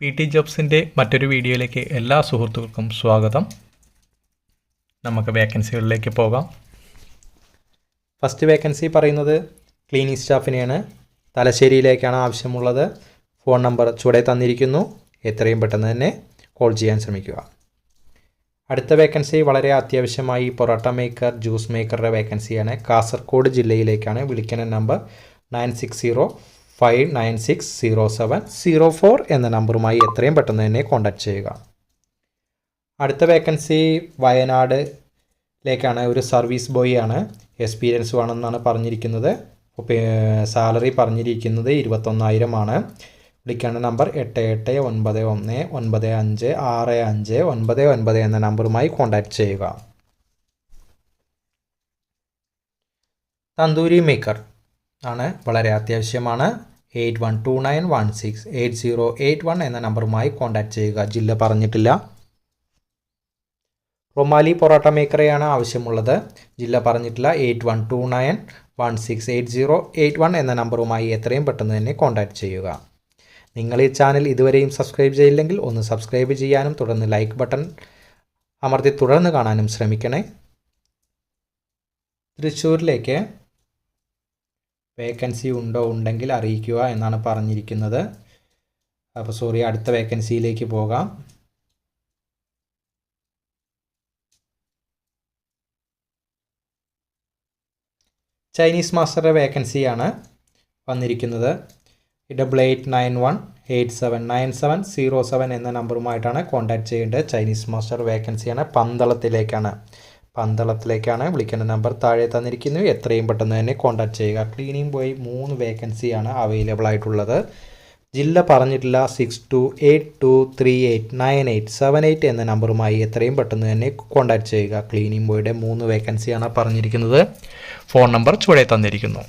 PT ജോബ്സിൻ്റെ മറ്റൊരു വീഡിയോയിലേക്ക് എല്ലാ സുഹൃത്തുക്കൾക്കും സ്വാഗതം. നമുക്ക് വേക്കൻസികളിലേക്ക് പോകാം. ഫസ്റ്റ് വേക്കൻസി പറയുന്നത് ക്ലീനിങ് സ്റ്റാഫിനെയാണ്. തലശ്ശേരിയിലേക്കാണ് ആവശ്യമുള്ളത്. ഫോൺ നമ്പർ ചുവടെ തന്നിരിക്കുന്നു. എത്രയും പെട്ടെന്ന് തന്നെ കോൾ ചെയ്യാൻ ശ്രമിക്കുക. അടുത്ത വേക്കൻസി വളരെ അത്യാവശ്യമായി പൊറോട്ട മേക്കർ, ജ്യൂസ് മേക്കറുടെ വേക്കൻസിയാണ്. കാസർഗോഡ് ജില്ലയിലേക്കാണ്. വിളിക്കുന്ന നമ്പർ 9605960704 എന്ന നമ്പറുമായി എത്രയും പെട്ടെന്ന് തന്നെ കോൺടാക്റ്റ് ചെയ്യുക. അടുത്ത വേക്കൻസി വയനാടിലേക്കാണ്. ഒരു സർവീസ് ബോയ് ആണ്. എക്സ്പീരിയൻസ് വേണമെന്നാണ് പറഞ്ഞിരിക്കുന്നത്. സാലറി പറഞ്ഞിരിക്കുന്നത് 21,000 ആണ്. വിളിക്കേണ്ട നമ്പർ 8891956599 എന്ന നമ്പറുമായി കോൺടാക്റ്റ് ചെയ്യുക. തന്തൂരി മേക്കർ ആണ്, വളരെ അത്യാവശ്യമാണ്. 8129168081 എന്ന നമ്പറുമായി കോൺടാക്റ്റ് ചെയ്യുക. ജില്ല പറഞ്ഞിട്ടില്ല. റൊമാലി പൊറോട്ട മേക്കറെയാണ് ആവശ്യമുള്ളത്. ജില്ല പറഞ്ഞിട്ടില്ല. 8129168081 എന്ന നമ്പറുമായി എത്രയും പെട്ടെന്ന് തന്നെ കോൺടാക്റ്റ് ചെയ്യുക. നിങ്ങൾ ഈ ചാനൽ ഇതുവരെയും സബ്സ്ക്രൈബ് ചെയ്യില്ലെങ്കിൽ ഒന്ന് സബ്സ്ക്രൈബ് ചെയ്യാനും തുടർന്ന് ലൈക്ക് ബട്ടൺ അമർത്തി തുടർന്ന് കാണാനും ശ്രമിക്കണേ. തൃശ്ശൂരിലേക്ക് വേക്കൻസി ഉണ്ടെങ്കിൽ അറിയിക്കുക എന്നാണ് പറഞ്ഞിരിക്കുന്നത്. അപ്പോൾ അടുത്ത വേക്കൻസിയിലേക്ക് പോകാം. ചൈനീസ് മാസ്റ്ററുടെ വേക്കൻസിയാണ് വന്നിരിക്കുന്നത്. 8891879707 എന്ന നമ്പറുമായിട്ടാണ് കോൺടാക്റ്റ് ചെയ്യേണ്ടത്. ചൈനീസ് മാസ്റ്റർ വേക്കൻസിയാണ്. പന്തളത്തിലേക്കാണ്. വിളിക്കേണ്ട നമ്പർ താഴെ തന്നിരിക്കുന്നു. എത്രയും പെട്ടെന്ന് തന്നെ കോൺടാക്റ്റ് ചെയ്യുക. ക്ലീനിങ് ബോയ് 3 വേക്കൻസിയാണ് അവൈലബിൾ ആയിട്ടുള്ളത്. ജില്ല പറഞ്ഞിട്ടില്ല. 6282389878 എന്ന നമ്പറുമായി എത്രയും പെട്ടെന്ന് തന്നെ കോൺടാക്റ്റ് ചെയ്യുക. ക്ലീനിങ് ബോയുടെ 3 വേക്കൻസിയാണ് പറഞ്ഞിരിക്കുന്നത്. ഫോൺ നമ്പർ ചുവടെ തന്നിരിക്കുന്നു.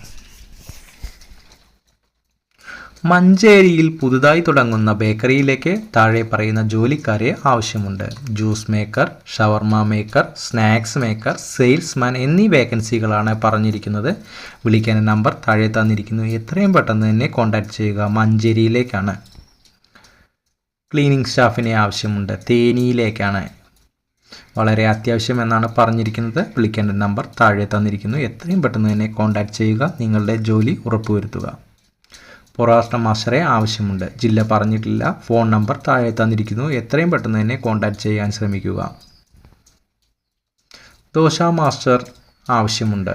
മഞ്ചേരിയിൽ പുതുതായി തുടങ്ങുന്ന ബേക്കറിയിലേക്ക് താഴെ പറയുന്ന ജോലിക്കാരെ ആവശ്യമുണ്ട്. ജ്യൂസ് മേക്കർ, ഷവർമ മേക്കർ, സ്നാക്സ് മേക്കർ, സെയിൽസ്മാൻ എന്നീ വേക്കൻസികളാണ് പറഞ്ഞിരിക്കുന്നത്. വിളിക്കേണ്ട നമ്പർ താഴെ തന്നിരിക്കുന്നു. എത്രയും പെട്ടെന്ന് തന്നെ കോൺടാക്റ്റ് ചെയ്യുക. മഞ്ചേരിയിലേക്കാണ്. ക്ലീനിങ് സ്റ്റാഫിനെ ആവശ്യമുണ്ട്. തേനിയിലേക്കാണ്. വളരെ അത്യാവശ്യം എന്നാണ് പറഞ്ഞിരിക്കുന്നത്. വിളിക്കേണ്ട നമ്പർ താഴെ തന്നിരിക്കുന്നു. എത്രയും പെട്ടെന്ന് തന്നെ കോൺടാക്റ്റ് ചെയ്യുക. നിങ്ങളുടെ ജോലി ഉറപ്പുവരുത്തുക. പൊറോട്ട മാസ്റ്ററെ ആവശ്യമുണ്ട്. ജില്ല പറഞ്ഞിട്ടില്ല. ഫോൺ നമ്പർ താഴെ തന്നിരിക്കുന്നു. എത്രയും പെട്ടെന്ന് തന്നെ കോൺടാക്റ്റ് ചെയ്യാൻ ശ്രമിക്കുക. ദോശ മാസ്റ്റർ ആവശ്യമുണ്ട്.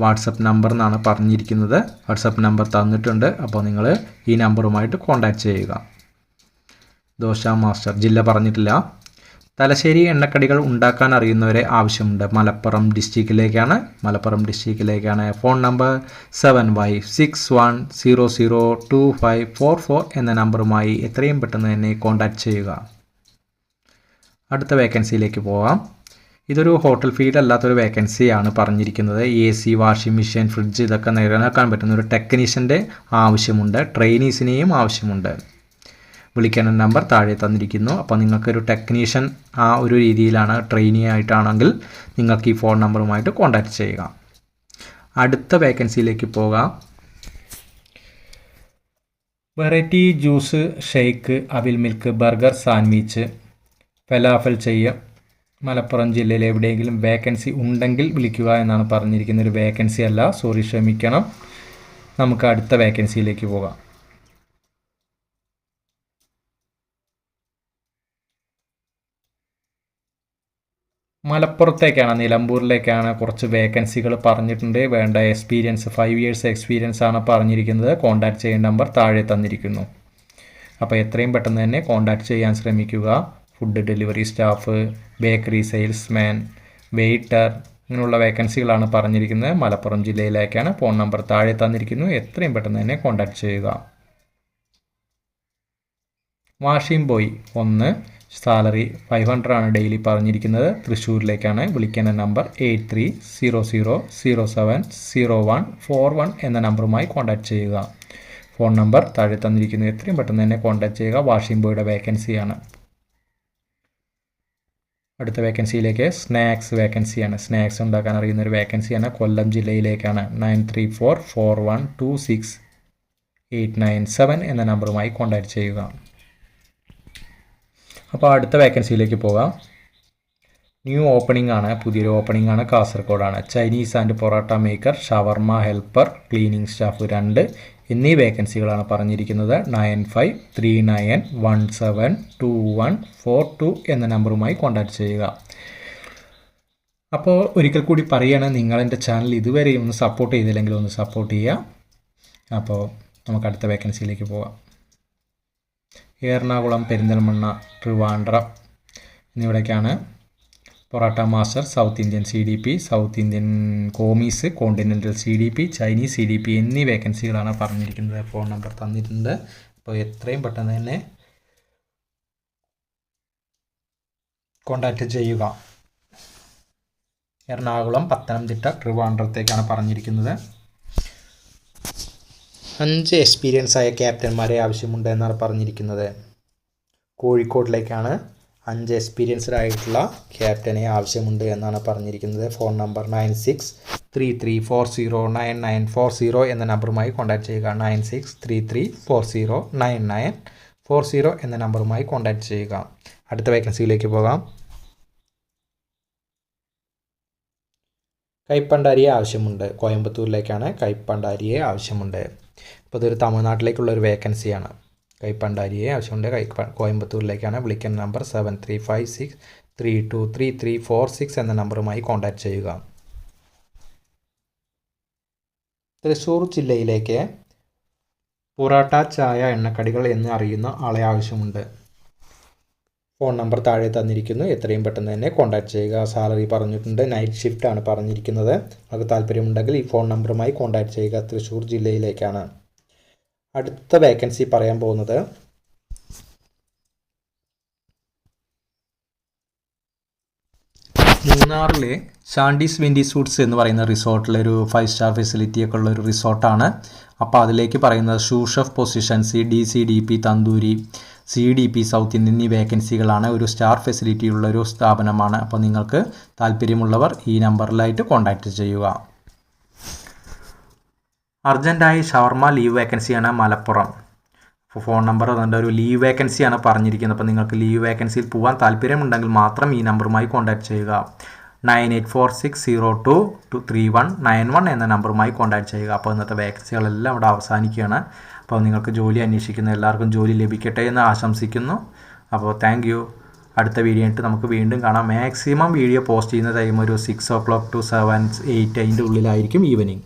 വാട്സപ്പ് നമ്പർ എന്നാണ് പറഞ്ഞിരിക്കുന്നത്. വാട്സപ്പ് നമ്പർ തന്നിട്ടുണ്ട്. അപ്പോൾ നിങ്ങൾ ഈ നമ്പറുമായിട്ട് കോൺടാക്റ്റ് ചെയ്യുക. ദോശ മാസ്റ്റർ. ജില്ല പറഞ്ഞിട്ടില്ല. തലശ്ശേരി എണ്ണക്കടികൾ ഉണ്ടാക്കാൻ അറിയുന്നവരെ ആവശ്യമുണ്ട്. മലപ്പുറം ഡിസ്ട്രിക്റ്റിലേക്കാണ്. ഫോൺ നമ്പർ 7561002544 എന്ന നമ്പറുമായി എത്രയും പെട്ടെന്ന് തന്നെ കോൺടാക്റ്റ് ചെയ്യുക. അടുത്ത വേക്കൻസിയിലേക്ക് പോകാം. ഇതൊരു ഹോട്ടൽ ഫീൽഡ് അല്ലാത്തൊരു വേക്കൻസിയാണ് പറഞ്ഞിരിക്കുന്നത്. AC, വാഷിംഗ് മെഷീൻ, ഫ്രിഡ്ജ് ഇതൊക്കെ നേടാൻ പറ്റുന്ന ഒരു ടെക്നീഷ്യൻ്റെ ആവശ്യമുണ്ട്. ട്രെയിനീസിനെയും ആവശ്യമുണ്ട്. വിളിക്കേണ്ട നമ്പർ താഴെ തന്നിരിക്കുന്നു. അപ്പോൾ നിങ്ങൾക്കൊരു ടെക്നീഷ്യൻ ആ ഒരു രീതിയിലാണ് ട്രെയിനി ആയിട്ടാണെങ്കിൽ നിങ്ങൾക്ക് ഈ ഫോൺ നമ്പറുമായിട്ട് കോൺടാക്റ്റ് ചെയ്യുക. അടുത്ത വേക്കൻസിയിലേക്ക് പോകാം. വെറൈറ്റി ജ്യൂസ്, ഷേക്ക്, അവിൽ milk, burger, sandwich, falafel Malappuram ജില്ലയിൽ എവിടെയെങ്കിലും വേക്കൻസി ഉണ്ടെങ്കിൽ വിളിക്കുക എന്നാണ് പറഞ്ഞിരിക്കുന്നത്. ഒരു വേക്കൻസി അല്ല, ക്ഷമിക്കണം. നമുക്ക് അടുത്ത വേക്കൻസിയിലേക്ക് പോകാം. മലപ്പുറത്തേക്കാണ്, നിലമ്പൂരിലേക്കാണ് കുറച്ച് വേക്കൻസികൾ പറഞ്ഞിട്ടുണ്ട്. വേണ്ട എക്സ്പീരിയൻസ് 5 years എക്സ്പീരിയൻസ് ആണ് പറഞ്ഞിരിക്കുന്നത്. കോൺടാക്റ്റ് ചെയ്യേണ്ട നമ്പർ താഴെ തന്നിരിക്കുന്നു. അപ്പോൾ എത്രയും പെട്ടെന്ന് തന്നെ കോൺടാക്റ്റ് ചെയ്യാൻ ശ്രമിക്കുക. Food delivery staff, bakery salesman, waiter ഇങ്ങനെയുള്ള വേക്കൻസികളാണ് പറഞ്ഞിരിക്കുന്നത്. മലപ്പുറം ജില്ലയിലേക്കാണ്. ഫോൺ നമ്പർ താഴെ തന്നിരിക്കുന്നു. എത്രയും പെട്ടെന്ന് തന്നെ കോൺടാക്റ്റ് ചെയ്യുക. വാഷിംഗ് ബോയ് 1, സാലറി 500 ആണ് ഡെയിലി പറഞ്ഞിരിക്കുന്നത്. തൃശ്ശൂരിലേക്കാണ്. വിളിക്കേണ്ട നമ്പർ 8300070141 എന്ന നമ്പറുമായി കോൺടാക്റ്റ് ചെയ്യുക. ഫോൺ നമ്പർ താഴെ തന്നിരിക്കുന്നു. എത്രയും പെട്ടെന്ന് തന്നെ കോൺടാക്റ്റ് ചെയ്യുക. വാഷിംഗ് ബോയുടെ വേക്കൻസിയാണ്. അടുത്ത വേക്കൻസിയിലേക്ക് സ്നാക്സ് വേക്കൻസിയാണ്. സ്നാക്സ് ഉണ്ടാക്കാൻ അറിയുന്ന ഒരു വേക്കൻസിയാണ്. കൊല്ലം ജില്ലയിലേക്കാണ്. 9344126897 എന്ന നമ്പറുമായി കോൺടാക്റ്റ് ചെയ്യുക. അപ്പോൾ അടുത്ത വേക്കൻസിയിലേക്ക് പോകാം. ന്യൂ ഓപ്പണിംഗ് ആണ്, പുതിയൊരു ഓപ്പണിംഗ് ആണ്, കാസർഗോഡാണ്. ചൈനീസ് ആൻഡ് പൊറോട്ട മേക്കർ, ഷവർമ ഹെൽപ്പർ, ക്ലീനിങ് സ്റ്റാഫ് 2 എന്നീ വേക്കൻസികളാണ് പറഞ്ഞിരിക്കുന്നത്. 9539172142 എന്ന നമ്പറുമായി കോൺടാക്ട് ചെയ്യുക. അപ്പോൾ ഒരിക്കൽ കൂടി പറയുകയാണ്, നിങ്ങൾ എൻ്റെ ചാനൽ ഇതുവരെ ഒന്ന് സപ്പോർട്ട് ചെയ്തില്ലെങ്കിൽ ഒന്ന് സപ്പോർട്ട് ചെയ്യുക. അപ്പോൾ നമുക്ക് അടുത്ത വേക്കൻസിയിലേക്ക് പോകാം. എറണാകുളം, പെരിന്തൽമണ്ണ, ട്രിവാൻഡ്രം എന്നിവിടേക്കാണ് parotta master, south Indian CDP, south Indian commis, continental CDP, Chinese CDP എന്നീ വേക്കൻസികളാണ് പറഞ്ഞിരിക്കുന്നത്. ഫോൺ നമ്പർ തന്നിട്ടുണ്ട്. അപ്പോൾ എത്രയും പെട്ടെന്ന് തന്നെ കോൺടാക്റ്റ് ചെയ്യുക. എറണാകുളം, പത്തനംതിട്ട, ട്രിവാൻഡ്രത്തേക്കാണ് പറഞ്ഞിരിക്കുന്നത്. 5 എക്സ്പീരിയൻസ് ആയ ക്യാപ്റ്റന്മാരെ ആവശ്യമുണ്ട് എന്നാണ് പറഞ്ഞിരിക്കുന്നത്. കോഴിക്കോട്ടിലേക്കാണ് 5 എക്സ്പീരിയൻസ്ഡ് ആയിട്ടുള്ള ക്യാപ്റ്റനെ ആവശ്യമുണ്ട് എന്നാണ് പറഞ്ഞിരിക്കുന്നത്. ഫോൺ നമ്പർ 9633409940 എന്ന നമ്പറുമായി കോൺടാക്ട് ചെയ്യുക. 9633409940 എന്ന നമ്പറുമായി കോൺടാക്ട് ചെയ്യുക. അടുത്ത വേക്കൻസിയിലേക്ക് പോകാം. കൈപ്പണ്ടാരിയെ ആവശ്യമുണ്ട്. കോയമ്പത്തൂരിലേക്കാണ് കൈപ്പണ്ടാരിയെ ആവശ്യമുണ്ട്. അപ്പോൾ ഇതൊരു തമിഴ്നാട്ടിലേക്കുള്ളൊരു വേക്കൻസിയാണ്. കൈപ്പണ്ടാരിയെ ആവശ്യമുണ്ട്. കോയമ്പത്തൂരിലേക്കാണ്. വിളിക്കുന്ന നമ്പർ 7356323346 എന്ന നമ്പറുമായി കോൺടാക്ട് ചെയ്യുക. തൃശ്ശൂർ ജില്ലയിലേക്ക് പൊറോട്ട, ചായ, എണ്ണക്കടികൾ എന്ന് അറിയുന്ന ആളെ ആവശ്യമുണ്ട്. ഫോൺ നമ്പർ താഴെ തന്നിരിക്കുന്നു. എത്രയും പെട്ടെന്ന് തന്നെ കോൺടാക്ട് ചെയ്യുക. സാലറി പറഞ്ഞിട്ടുണ്ട്. നൈറ്റ് ഷിഫ്റ്റ് ആണ് പറഞ്ഞിരിക്കുന്നത്. അത് താല്പര്യമുണ്ടെങ്കിൽ ഈ ഫോൺ നമ്പറുമായി കോൺടാക്ട് ചെയ്യുക. തൃശ്ശൂർ ജില്ലയിലേക്കാണ്. അടുത്ത വേക്കൻസി പറയാൻ പോകുന്നത് മൂന്നാറിലെ ഷാൻഡീസ് വെൻഡി സൂട്ട്സ് എന്ന് പറയുന്ന റിസോർട്ടിലൊരു 5 സ്റ്റാർ ഫെസിലിറ്റിയൊക്കെ ഉള്ളൊരു റിസോർട്ടാണ്. അപ്പോൾ അതിലേക്ക് പറയുന്നത് shoe chef position, DCDP, tandoori, CDP, south Indian എന്നീ വേക്കൻസികളാണ്. ഒരു സ്റ്റാർ ഫെസിലിറ്റി ഉള്ളൊരു സ്ഥാപനമാണ്. അപ്പോൾ നിങ്ങൾക്ക് താല്പര്യമുള്ളവർ ഈ നമ്പറിലായിട്ട് കോൺടാക്റ്റ് ചെയ്യുക. അർജൻറ്റായി ഷവർമ ലീവ് വേക്കൻസിയാണ് മലപ്പുറം. അപ്പോൾ ഫോൺ നമ്പർ അതുകൊണ്ട് ഒരു ലീവ് വേക്കൻസിയാണ് പറഞ്ഞിരിക്കുന്നത്. അപ്പോൾ നിങ്ങൾക്ക് ലീവ് വേക്കൻസിയിൽ പോകാൻ താല്പര്യമുണ്ടെങ്കിൽ മാത്രം ഈ നമ്പറുമായി കോൺടാക്ട് ചെയ്യുക. 9846023191 എന്ന നമ്പറുമായി കോൺടാക്ട് ചെയ്യുക. അപ്പോൾ ഇന്നത്തെ വേക്കൻസികളെല്ലാം ഇവിടെ അവസാനിക്കുകയാണ്. അപ്പോൾ നിങ്ങൾക്ക് ജോലി അന്വേഷിക്കുന്ന എല്ലാവർക്കും ജോലി ലഭിക്കട്ടെ എന്ന് ആശംസിക്കുന്നു. അപ്പോൾ താങ്ക് യു. അടുത്ത വീഡിയോ ആയിട്ട് നമുക്ക് വീണ്ടും കാണാം. മാക്സിമം വീഡിയോ പോസ്റ്റ് ചെയ്യുന്ന ടൈം ഒരു 6 o'clock to 7, 8 അതിൻ്റെ ഉള്ളിലായിരിക്കും ഈവനിങ്.